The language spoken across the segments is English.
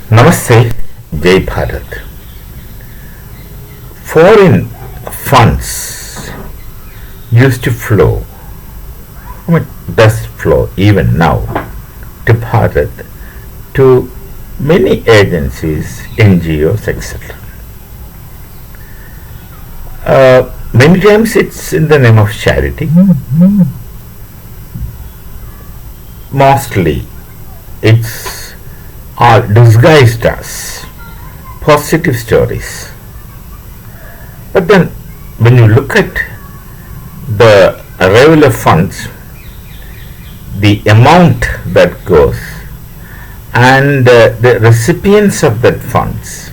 Namaste, Jai Bharat. Foreign funds used to flow, does flow even now to Bharat, to many agencies, NGOs, etc. Many times it's in the name of charity. Mostly it's all disguised as positive stories. But then when you look at the arrival of funds, the amount that goes, and the recipients of that funds,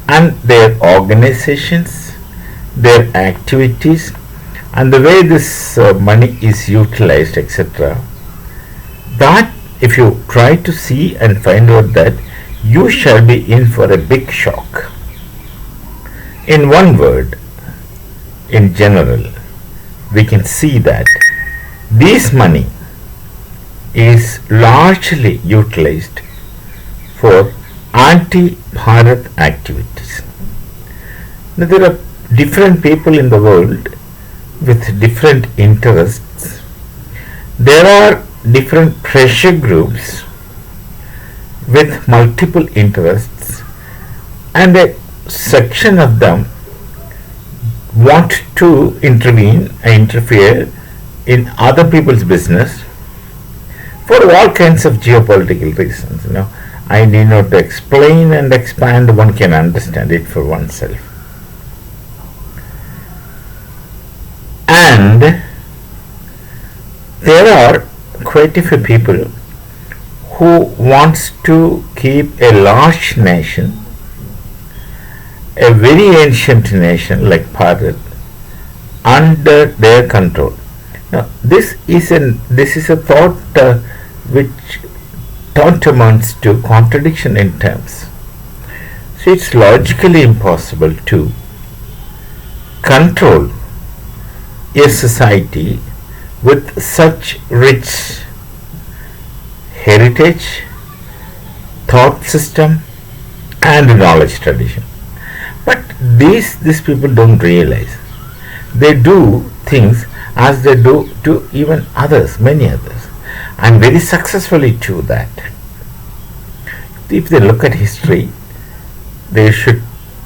and their organizations, their activities, and the way this money is utilized, etc., that if you try to see and find out that, you shall be in for a big shock. In one word, in general, we can see that this money is largely utilized for anti-Bharat activities. Now, there are different people in the world with different interests. There are different pressure groups with multiple interests, and a section of them want to interfere in other people's business for all kinds of geopolitical reasons. I need not to explain and expand, one can understand it for oneself. And there are quite a few people who wants to keep a large nation, a very ancient nation like Bharat, under their control. Now, this is a thought which tantamount to contradiction in terms. So it's logically impossible to control a society with such rich heritage, thought system, and knowledge tradition. But these people don't realize. They do things as they do to even others, many others, and very successfully do that. If they look at history, they should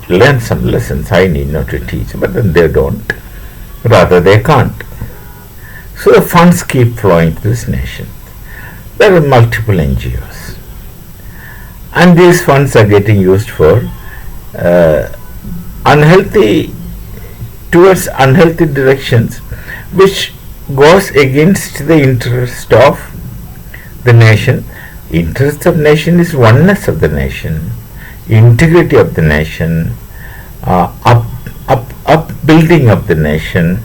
learn some lessons. I need not to teach, but then they don't. Rather, they can't. So the funds keep flowing to this nation. There are multiple NGOs, and these funds are getting used for towards unhealthy directions, which goes against the interest of the nation. Interest of nation is oneness of the nation, integrity of the nation, upbuilding of the nation,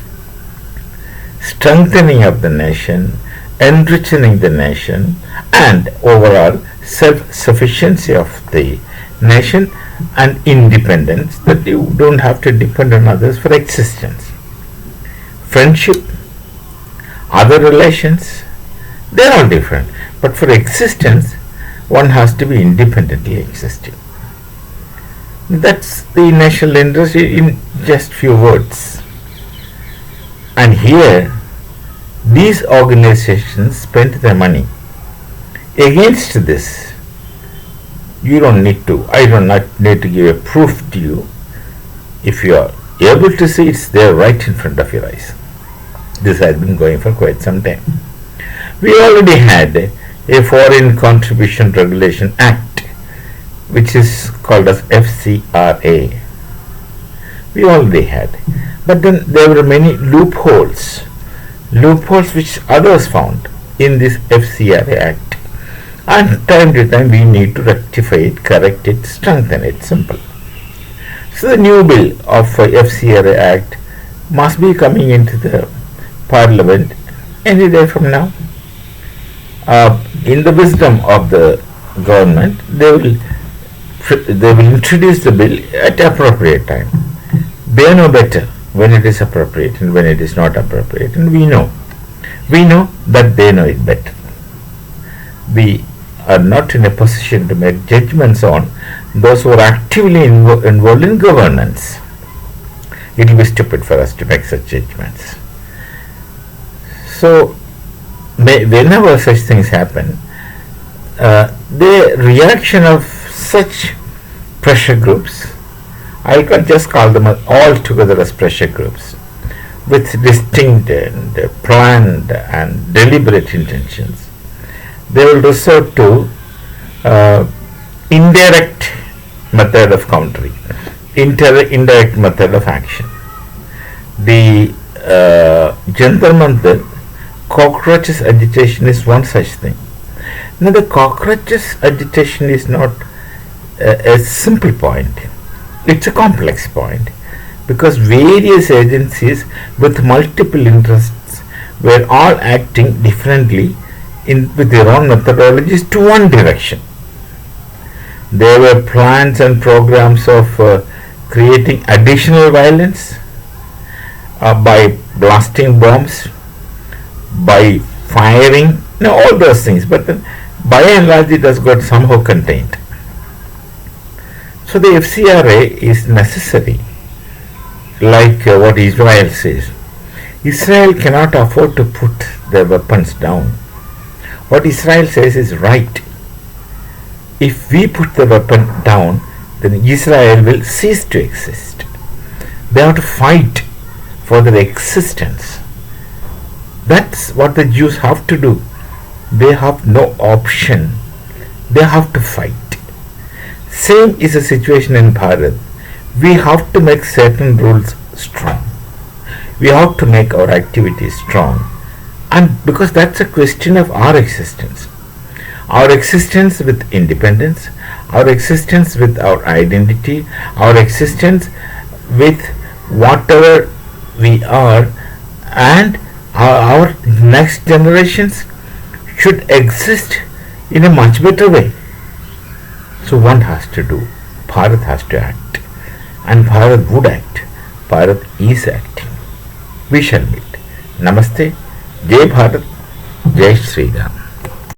strengthening of the nation, enriching the nation, and overall self-sufficiency of the nation, and independence, that you don't have to depend on others for existence. Friendship, other relations, they're all different, but for existence one has to be independently existing. That's the national interest in just few words. And here these organizations spend their money against this. I do not need to give a proof to you. If you are able to see, it's there right in front of your eyes. This has been going for quite some time. We already had a Foreign Contribution Regulation Act, which is called as FCRA. We already had. But then there were many loopholes which others found in this FCRA Act. And time to time we need to rectify it, correct it, strengthen it, simple. So the new bill of FCRA Act must be coming into the Parliament any day from now. In the wisdom of the government, they will introduce the bill at appropriate time. They know better when it is appropriate and when it is not appropriate, and we know that they know it better. The are not in a position to make judgments on those who are actively involved in governance. It will be stupid for us to make such judgments. So, whenever such things happen, the reaction of such pressure groups, I can just call them all together as pressure groups, with distinct and planned and deliberate intentions, they will resort to indirect method of countering, indirect method of action. The Jantar cockroaches agitation is one such thing. Now the cockroaches agitation is not a simple point. It's a complex point because various agencies with multiple interests were all acting differently with their own methodologies to one direction. There were plans and programs of creating additional violence by blasting bombs, by firing, all those things, but by and large it has got somehow contained. So the FCRA is necessary, like what Israel says. Israel cannot afford to put their weapons down. What Israel says is right. If we put the weapon down, then Israel will cease to exist. They have to fight for their existence. That's what the Jews have to do. They have no option. They have to fight. Same is the situation in Bharat. We have to make certain rules strong. We have to make our activities strong. And because that's a question of our existence. Our existence with independence, our existence with our identity, our existence with whatever we are, and our next generations should exist in a much better way. So one has to do. Bharat has to act. And Bharat would act. Bharat is acting. We shall meet. Namaste. Jai Bharat. Jai Sri Ram.